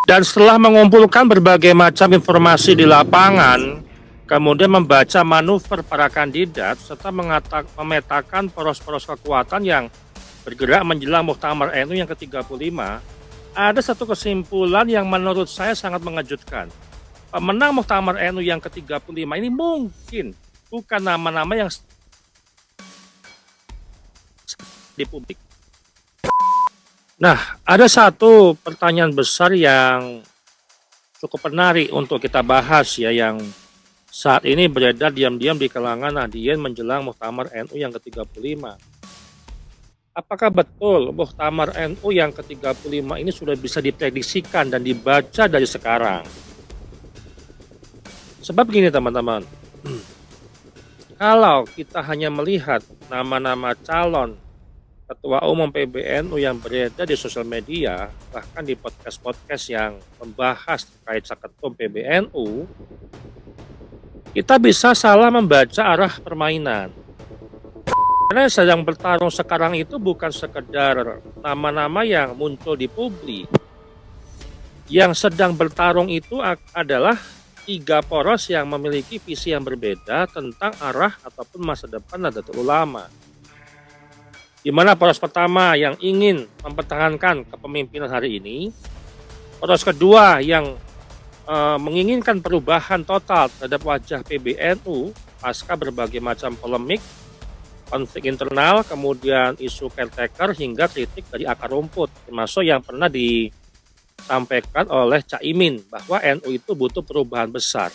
Dan setelah mengumpulkan berbagai macam informasi di lapangan, kemudian membaca manuver para kandidat, serta memetakan poros-poros kekuatan yang bergerak menjelang Muktamar NU yang ke-35, ada satu kesimpulan yang menurut saya sangat mengejutkan. Pemenang Muktamar NU yang ke-35 ini mungkin bukan nama-nama yang di publik. Nah, ada satu pertanyaan besar yang cukup menarik untuk kita bahas ya, yang saat ini beredar diam-diam di kalangan Nahdien menjelang Muktamar NU yang ke-35. Apakah betul Muktamar NU yang ke-35 ini sudah bisa diprediksikan dan dibaca dari sekarang? Sebab gini teman-teman, kalau kita hanya melihat nama-nama calon Ketua Umum PBNU yang beredar di sosial media, bahkan di podcast-podcast yang membahas terkait Saketum PBNU, kita bisa salah membaca arah permainan. Karena yang sedang bertarung sekarang itu bukan sekedar nama-nama yang muncul di publik. Yang sedang bertarung itu adalah 3 poros yang memiliki visi yang berbeda tentang arah ataupun masa depan Nahdlatul Ulama. Di mana poros pertama yang ingin mempertahankan kepemimpinan hari ini, poros kedua yang menginginkan perubahan total terhadap wajah PBNU pasca berbagai macam polemik, konflik internal, kemudian isu caretaker hingga kritik dari akar rumput, termasuk yang pernah disampaikan oleh Caimin bahwa NU itu butuh perubahan besar.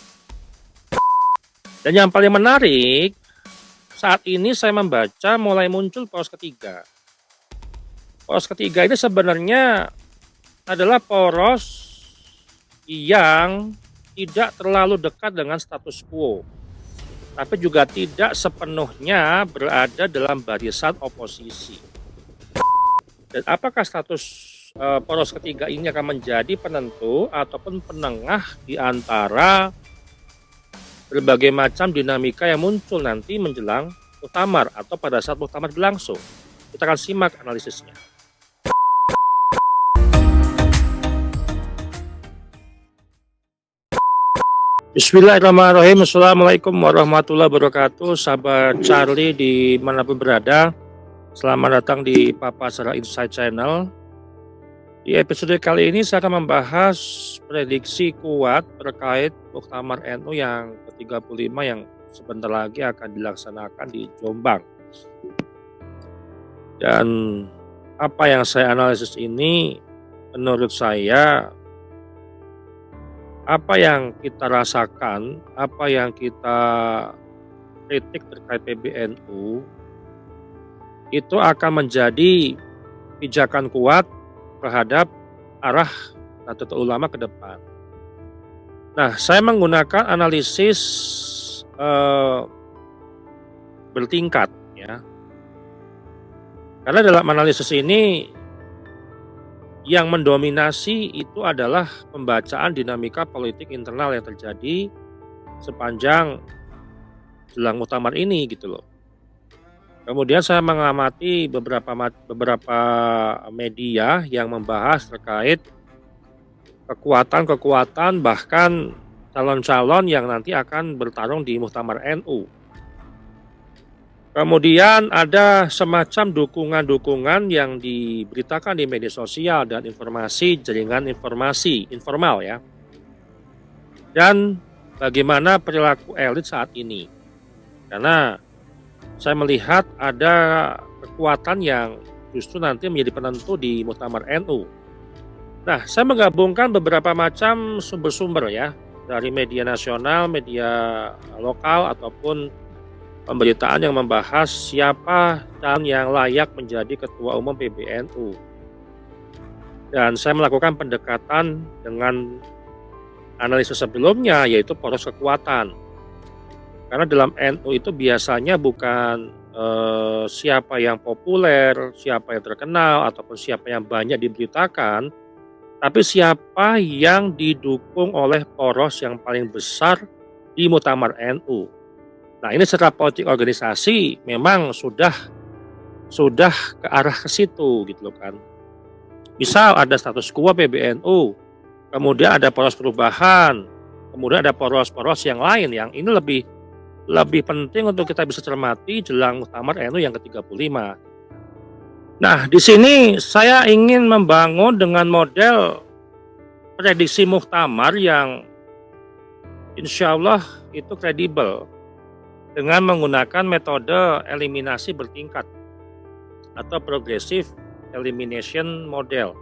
Dan yang paling menarik, saat ini saya membaca mulai muncul poros ketiga. Poros ketiga ini sebenarnya adalah poros yang tidak terlalu dekat dengan status quo, tapi juga tidak sepenuhnya berada dalam barisan oposisi. Dan apakah status poros ketiga ini akan menjadi penentu ataupun penengah di antara berbagai macam dinamika yang muncul nanti menjelang muktamar atau pada saat muktamar berlangsung? Kita akan simak analisisnya. Bismillahirrahmanirrahim. Assalamualaikum warahmatullahi wabarakatuh. Sahabat Charlie dimanapun berada, selamat datang di Papa Sarah Insight Channel. Di episode kali ini saya akan membahas prediksi kuat terkait Muktamar NU yang ke-35 yang sebentar lagi akan dilaksanakan di Jombang. Dan apa yang saya analisis ini, menurut saya, apa yang kita rasakan, apa yang kita kritik terkait PBNU, itu akan menjadi pijakan kuat terhadap arah Nahdlatul Ulama ke depan. Nah, saya menggunakan analisis bertingkat ya. Karena dalam analisis ini yang mendominasi itu adalah pembacaan dinamika politik internal yang terjadi sepanjang jelang muktamar ini gitu loh. Kemudian saya mengamati beberapa media yang membahas terkait kekuatan-kekuatan bahkan calon-calon yang nanti akan bertarung di Muktamar NU. Kemudian ada semacam dukungan-dukungan yang diberitakan di media sosial dan informasi jaringan informasi informal ya. Dan bagaimana perilaku elit saat ini. Karena saya melihat ada kekuatan yang justru nanti menjadi penentu di Muktamar NU. Nah, saya menggabungkan beberapa macam sumber-sumber ya, dari media nasional, media lokal, ataupun pemberitaan yang membahas siapa calon yang layak menjadi Ketua Umum PBNU. Dan saya melakukan pendekatan dengan analisis sebelumnya, yaitu poros kekuatan. Karena dalam NU itu biasanya bukan siapa yang populer, siapa yang terkenal, ataupun siapa yang banyak diberitakan, tapi siapa yang didukung oleh poros yang paling besar di Muktamar NU. Nah, ini secara politik organisasi memang sudah ke arah ke situ gitu loh kan. Misal ada status quo PBNU, kemudian ada poros perubahan, kemudian ada poros-poros yang lain yang ini lebih penting untuk kita bisa cermati jelang muktamar NU yang ke-35. Nah, di sini saya ingin membangun dengan model prediksi muktamar yang insya Allah itu kredibel dengan menggunakan metode eliminasi bertingkat atau progressive elimination model.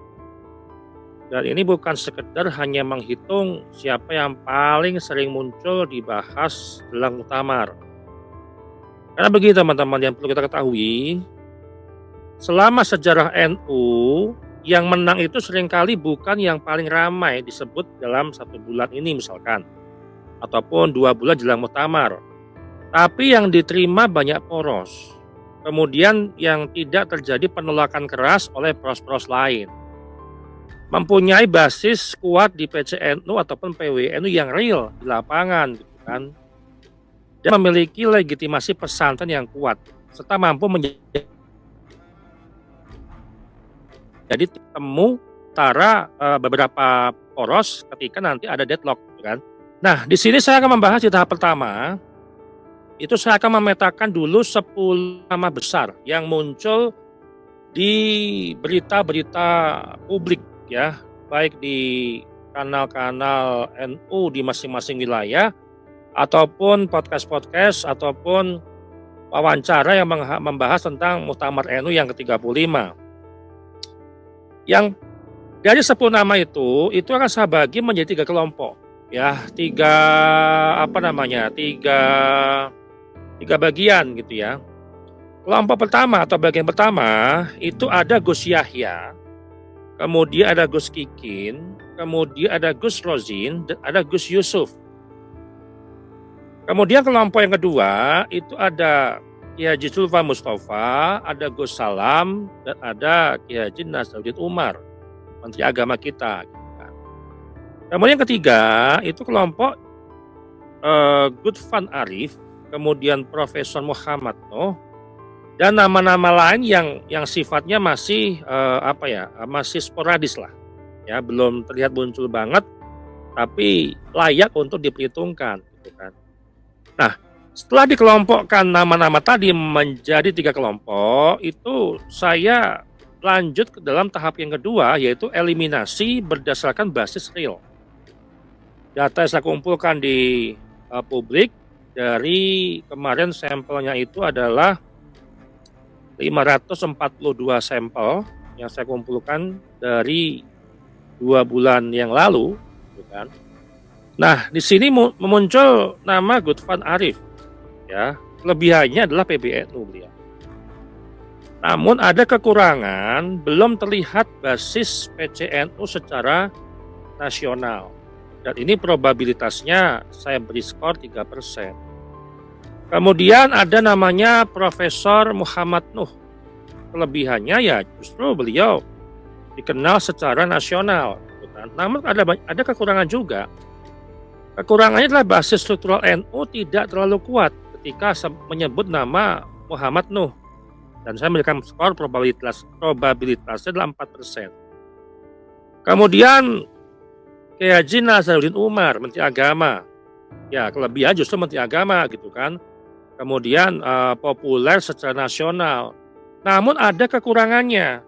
Dan ini bukan sekedar hanya menghitung siapa yang paling sering muncul dibahas jelang muktamar. Karena begini teman-teman, yang perlu kita ketahui, selama sejarah NU, yang menang itu seringkali bukan yang paling ramai disebut dalam 1 bulan ini misalkan, ataupun 2 bulan jelang muktamar, tapi yang diterima banyak poros. Kemudian yang tidak terjadi penolakan keras oleh poros-poros lain. Mempunyai basis kuat di PCNU ataupun PWNU yang real di lapangan gitu kan. Dan memiliki legitimasi pesantren yang kuat serta mampu menjadi temu antara beberapa poros ketika nanti ada deadlock gitu kan. Nah, di sini saya akan membahas di tahap pertama. Itu saya akan memetakan dulu 10 nama besar yang muncul di berita-berita publik ya, baik di kanal-kanal NU di masing-masing wilayah ataupun podcast-podcast ataupun wawancara yang membahas tentang muktamar NU yang ke-35. Yang dari 10 nama itu akan saya bagi menjadi 3 kelompok ya, tiga bagian gitu ya. Kelompok pertama atau bagian pertama itu ada Gus Yahya, kemudian ada Gus Kikin, kemudian ada Gus Rozin, dan ada Gus Yusuf. Kemudian kelompok yang kedua itu ada Kiai Haji Zulfa Mustafa, ada Gus Salam, dan ada Kiai Haji Nasaruddin Umar, Menteri Agama kita. Kemudian yang ketiga itu kelompok Gudvan Arif, kemudian Profesor Muhammad Nuh, dan nama-nama lain yang sifatnya masih masih sporadis lah, ya belum terlihat muncul banget, tapi layak untuk diperhitungkan, gitu kan. Nah, setelah dikelompokkan nama-nama tadi menjadi 3 kelompok, itu saya lanjut ke dalam tahap yang kedua, yaitu eliminasi berdasarkan basis real. Data yang saya kumpulkan di publik dari kemarin sampelnya itu adalah 542 sampel yang saya kumpulkan dari 2 bulan yang lalu, gitu kan. Nah, di sini muncul nama Gudvan Arif, ya. Kelebihannya adalah PBNU beliau. Namun ada kekurangan, belum terlihat basis PCNU secara nasional. Dan ini probabilitasnya saya beri skor 3%. Kemudian ada namanya Profesor Muhammad Nuh. Kelebihannya ya justru beliau dikenal secara nasional, gitu kan. Namun ada kekurangan juga. Kekurangannya adalah basis struktural NU tidak terlalu kuat ketika menyebut nama Muhammad Nuh. Dan saya memberikan skor probabilitasnya adalah 4%. Kemudian Kiai Haji Nasaruddin Umar, Menteri Agama. Ya, kelebihan justru Menteri Agama gitu kan. Kemudian populer secara nasional. Namun ada kekurangannya.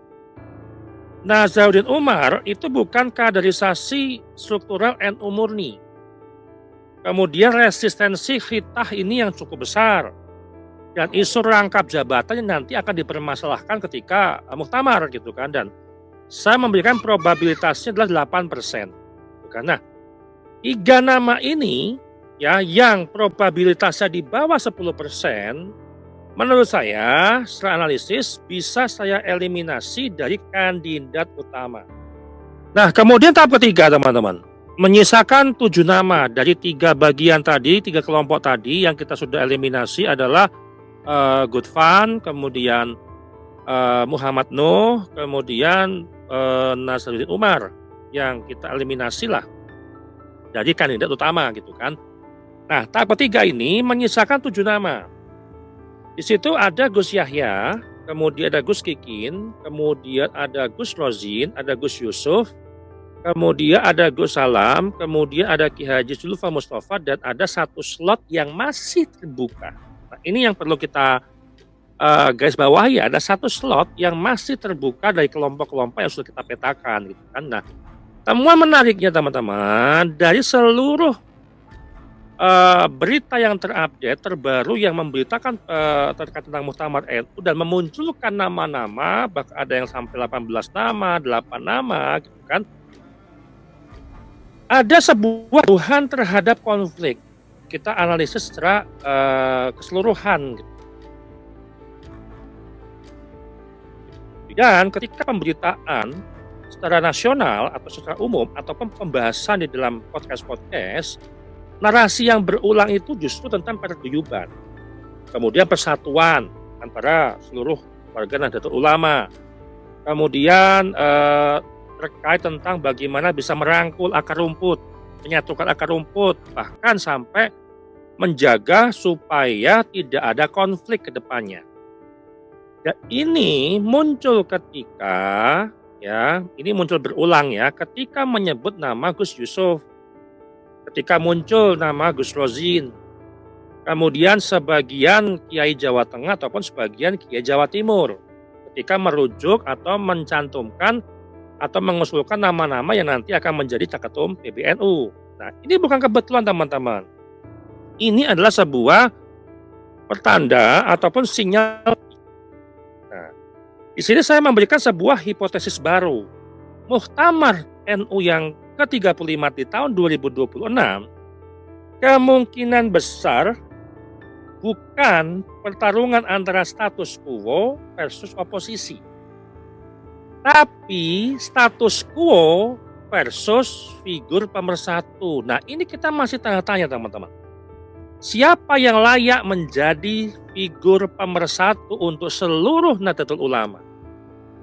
Nasaruddin Umar itu bukan kaderisasi struktural NU murni. Kemudian resistensi khitah ini yang cukup besar. Dan isu rangkap jabatan yang nanti akan dipermasalahkan ketika muktamar gitu kan. Dan saya memberikan probabilitasnya adalah 8%. Nah, 3 nama ini ya yang probabilitasnya di bawah 10%, menurut saya secara analisis bisa saya eliminasi dari kandidat utama. Nah, kemudian tahap ketiga teman-teman, menyisakan 7 nama dari 3 bagian tadi, 3 kelompok tadi yang kita sudah eliminasi adalah Gudvan, kemudian Muhammad Nuh, kemudian Nasaruddin Umar yang kita eliminasi lah dari kandidat utama gitu kan. Nah, tahap ketiga ini menyisakan 7 nama. Di situ ada Gus Yahya, kemudian ada Gus Kikin, kemudian ada Gus Rozin, ada Gus Yusuf, kemudian ada Gus Salam, kemudian ada Ki Haji Zulfa Mustafa, dan ada satu slot yang masih terbuka. Nah, ini yang perlu kita garis bawahi, ada satu slot yang masih terbuka dari kelompok-kelompok yang sudah kita petakan gitu kan. Nah, temuan menariknya teman-teman, dari seluruh berita yang terupdate terbaru yang memberitakan terkait tentang Muktamar NU dan memunculkan nama-nama, bahkan ada yang sampai 18 nama, 8 nama gitu kan. Ada sebuah tuduhan terhadap konflik. Kita analisis secara keseluruhan gitu. Dan ketika pemberitaan secara nasional atau secara umum ataupun pembahasan di dalam podcast-podcast, narasi yang berulang itu justru tentang paguyuban. Kemudian persatuan antara seluruh warga Nahdlatul Ulama. Kemudian terkait tentang bagaimana bisa merangkul akar rumput, menyatukan akar rumput, bahkan sampai menjaga supaya tidak ada konflik ke depannya. Dan ini muncul ketika ini muncul berulang ketika menyebut nama Gus Yusuf, ketika muncul nama Gus Rozin, kemudian sebagian Kiai Jawa Tengah ataupun sebagian Kiai Jawa Timur, ketika merujuk atau mencantumkan atau mengusulkan nama-nama yang nanti akan menjadi Caketum PBNU. Nah, ini bukan kebetulan teman-teman. Ini adalah sebuah pertanda ataupun sinyal. Nah, di sini saya memberikan sebuah hipotesis baru. Muktamar NU yang ke-35 di tahun 2026 kemungkinan besar bukan pertarungan antara status quo versus oposisi, tapi status quo versus figur pemersatu. Nah, ini kita masih tanda tanya teman-teman. Siapa yang layak menjadi figur pemersatu untuk seluruh Nahdlatul Ulama?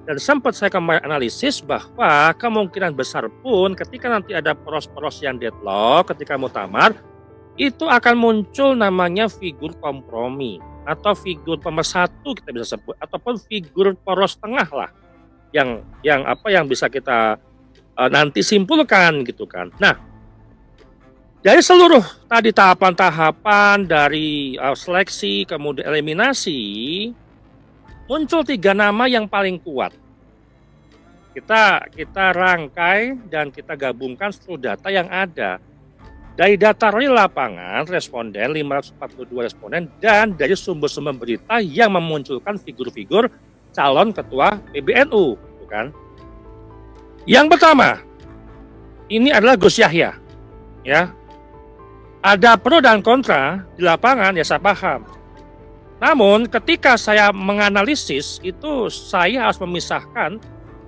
Dan sempat saya kemarin analisis bahwa kemungkinan besar pun ketika nanti ada poros-poros yang deadlock ketika muktamar, itu akan muncul namanya figur kompromi atau figur pemersatu kita bisa sebut, ataupun figur poros tengah lah. Yang bisa kita nanti simpulkan gitu kan. Nah, dari seluruh tadi tahapan-tahapan dari seleksi kemudian eliminasi, muncul 3 nama yang paling kuat. Kita rangkai dan kita gabungkan seluruh data yang ada. Dari data real lapangan responden 542 responden dan dari sumber-sumber berita yang memunculkan figur-figur calon ketua PBNU, kan? Yang pertama, ini adalah Gus Yahya, Ada pro dan kontra di lapangan, saya paham. Namun, ketika saya menganalisis itu, saya harus memisahkan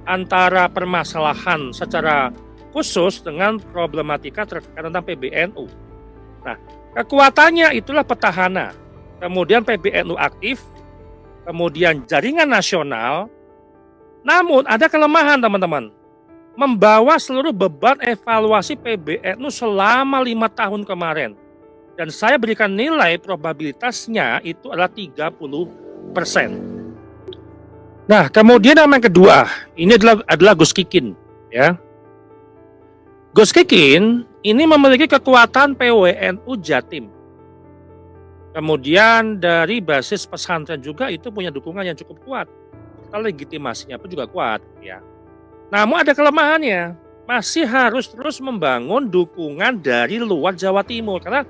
antara permasalahan secara khusus dengan problematika terkait tentang PBNU. Nah, kekuatannya itulah petahana, kemudian PBNU aktif, kemudian jaringan nasional. Namun ada kelemahan teman-teman, membawa seluruh beban evaluasi PBNU selama 5 tahun kemarin. Dan saya berikan nilai probabilitasnya itu adalah 30%. Nah, kemudian nama yang kedua, ini adalah Gus Kikin. Gus Kikin ini memiliki kekuatan PWNU Jatim. Kemudian dari basis pesantren juga itu punya dukungan yang cukup kuat. Legitimasinya pun juga kuat. Namun ada kelemahannya, masih harus terus membangun dukungan dari luar Jawa Timur. Karena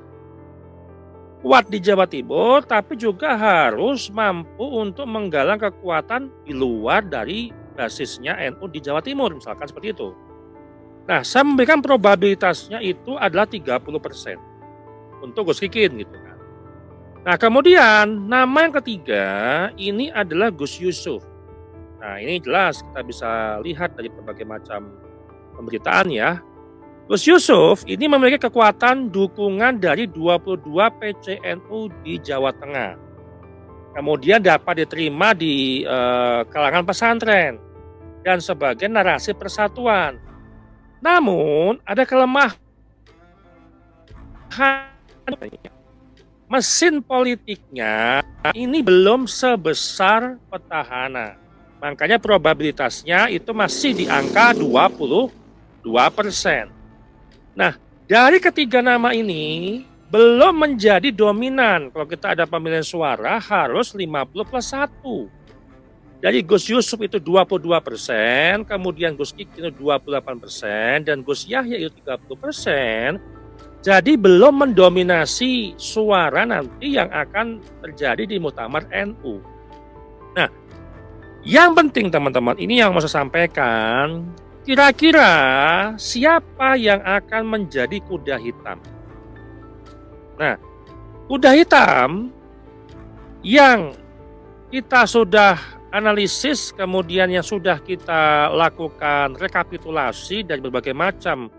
kuat di Jawa Timur, tapi juga harus mampu untuk menggalang kekuatan di luar dari basisnya NU di Jawa Timur, misalkan seperti itu. Nah, saya memberikan probabilitasnya itu adalah 30% untuk Gus Kikin gitu kan. Nah, kemudian nama yang ketiga ini adalah Gus Yusuf. Nah, ini jelas kita bisa lihat dari berbagai macam pemberitaan Gus Yusuf ini memiliki kekuatan dukungan dari 22 PCNU di Jawa Tengah. Kemudian dapat diterima di kalangan pesantren dan sebagai narasi persatuan. Namun ada kelemahan. Mesin politiknya ini belum sebesar petahana. Makanya probabilitasnya itu masih di angka 20%. 2%. Nah, dari ketiga nama ini belum menjadi dominan. Kalau kita ada pemilihan suara harus 50+1. Jadi Gus Yusuf itu 22%, kemudian Gus Kiki itu 28%, dan Gus Yahya itu 30%. Jadi belum mendominasi suara nanti yang akan terjadi di Muktamar NU. Nah, yang penting teman-teman, ini yang mau saya sampaikan, kira-kira siapa yang akan menjadi kuda hitam? Nah, kuda hitam yang kita sudah analisis, kemudian yang sudah kita lakukan rekapitulasi dari berbagai macam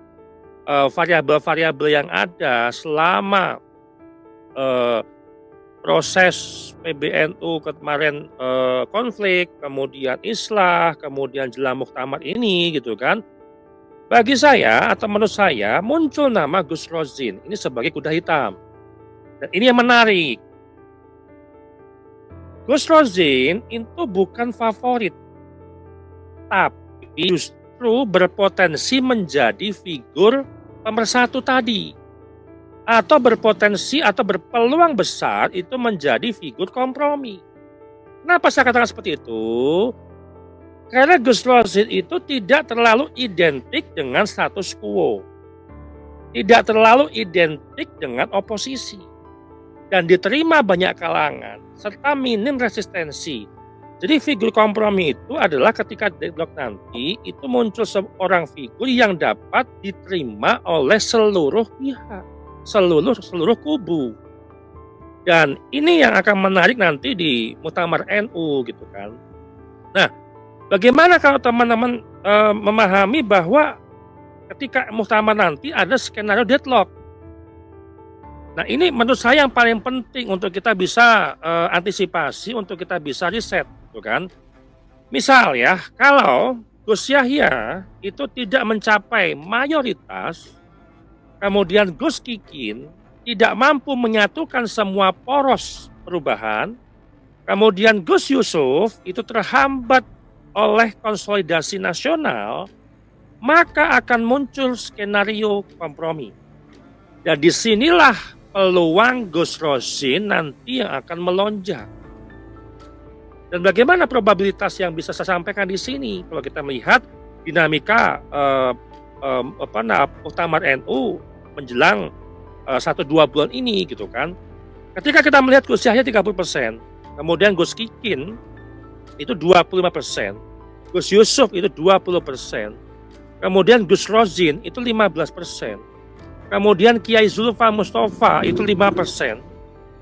variabel-variabel yang ada selama proses PBNU kemarin, konflik, kemudian islah, kemudian jelang muktamar ini gitu kan. Bagi saya atau menurut saya muncul nama Gus Rozzin ini sebagai kuda hitam. Dan ini yang menarik. Gus Rozzin itu bukan favorit, tapi justru berpotensi menjadi figur pemersatu tadi. Atau berpotensi atau berpeluang besar itu menjadi figur kompromi. Kenapa saya katakan seperti itu? Karena Gus Rozzin itu tidak terlalu identik dengan status quo. Tidak terlalu identik dengan oposisi. Dan diterima banyak kalangan, serta minim resistensi. Jadi figur kompromi itu adalah ketika deadlock nanti, itu muncul seorang figur yang dapat diterima oleh seluruh pihak, seluruh kubu. Dan ini yang akan menarik nanti di Muktamar NU gitu kan. Nah, bagaimana kalau teman-teman memahami bahwa ketika Muktamar nanti ada skenario deadlock? Nah, ini menurut saya yang paling penting untuk kita bisa antisipasi, untuk kita bisa riset, gitu kan. Misal ya, kalau Gus Yahya itu tidak mencapai mayoritas, kemudian Gus Kikin tidak mampu menyatukan semua poros perubahan, kemudian Gus Yusuf itu terhambat oleh konsolidasi nasional, maka akan muncul skenario kompromi. Dan disinilah peluang Gus Rozzin nanti yang akan melonjak. Dan bagaimana probabilitas yang bisa saya sampaikan di sini? Kalau kita melihat dinamika Muktamar NU menjelang 1-2 bulan ini gitu kan. Ketika kita melihat Gus Yahya 30%, kemudian Gus Kikin itu 25%, Gus Yusuf itu 20%, kemudian Gus Rozzin itu 15%. Kemudian Kiai Zulfa Mustafa itu 5%.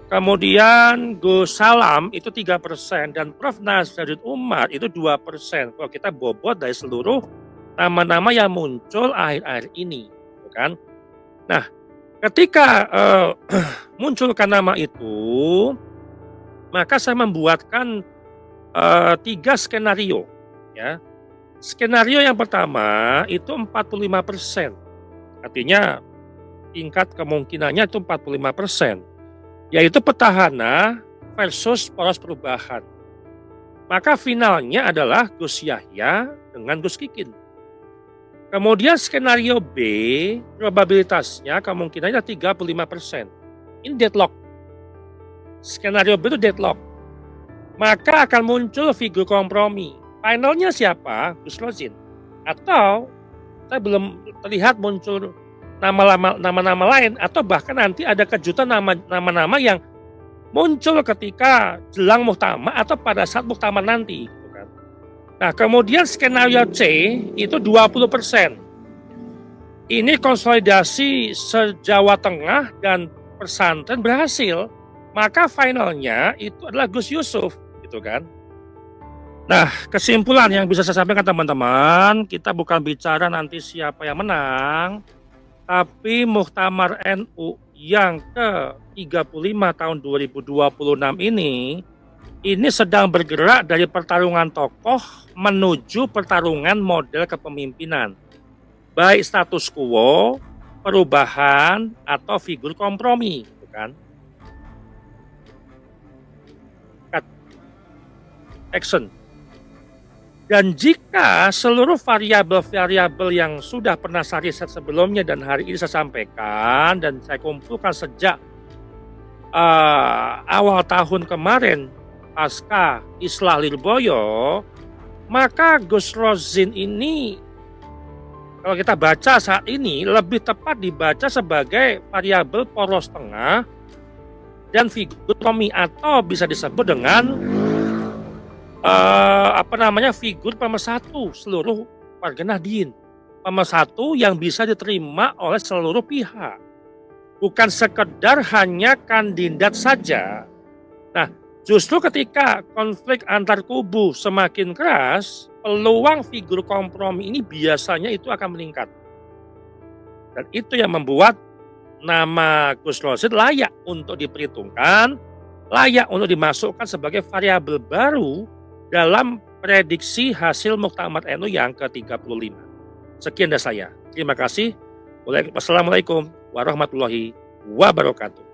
Kemudian Gus Salam itu 3%. Dan Prof. Nazaruddin Umar itu 2%. Kalau kita bobot dari seluruh nama-nama yang muncul akhir-akhir ini. Gitu kan? Nah, ketika munculkan nama itu, maka saya membuatkan 3 skenario. Ya. Skenario yang pertama itu 45%. Artinya tingkat kemungkinannya itu 45%, yaitu petahana versus poros perubahan. Maka finalnya adalah Gus Yahya dengan Gus Kikin. Kemudian skenario B, probabilitasnya kemungkinannya 35%. Ini deadlock. Skenario B itu deadlock. Maka akan muncul figur kompromi. Finalnya siapa? Gus Rozzin. Atau saya belum terlihat muncul nama-nama lain, atau bahkan nanti ada kejutan nama-nama yang muncul ketika jelang muktamar atau pada saat muktamar nanti gitu kan. Nah, kemudian skenario C itu 20%. Ini konsolidasi se-Jawa Tengah dan pesantren berhasil, maka finalnya itu adalah Gus Yusuf gitu kan. Nah, kesimpulan yang bisa saya sampaikan teman-teman, kita bukan bicara nanti siapa yang menang, tapi Muktamar NU yang ke-35 tahun 2026 ini sedang bergerak dari pertarungan tokoh menuju pertarungan model kepemimpinan. Baik status quo, perubahan, atau figur kompromi. Gitu kan? Action. Dan jika seluruh variabel-variabel yang sudah pernah saya riset sebelumnya dan hari ini saya sampaikan dan saya kumpulkan sejak awal tahun kemarin pasca Islah Lirboyo, maka Gus Rozzin ini kalau kita baca saat ini lebih tepat dibaca sebagai variabel poros tengah dan figur Tommy, atau bisa disebut dengan figur pemersatu seluruh warga Nahdien, pemersatu yang bisa diterima oleh seluruh pihak, bukan sekedar hanya kandidat saja. Nah, justru ketika konflik antar kubu semakin keras, peluang figur kompromi ini biasanya itu akan meningkat. Dan itu yang membuat nama Gus Rozzin layak untuk diperhitungkan, layak untuk dimasukkan sebagai variabel baru dalam prediksi hasil Muktamar NU yang ke-35. Sekian dari saya. Terima kasih. Wassalamualaikum warahmatullahi wabarakatuh.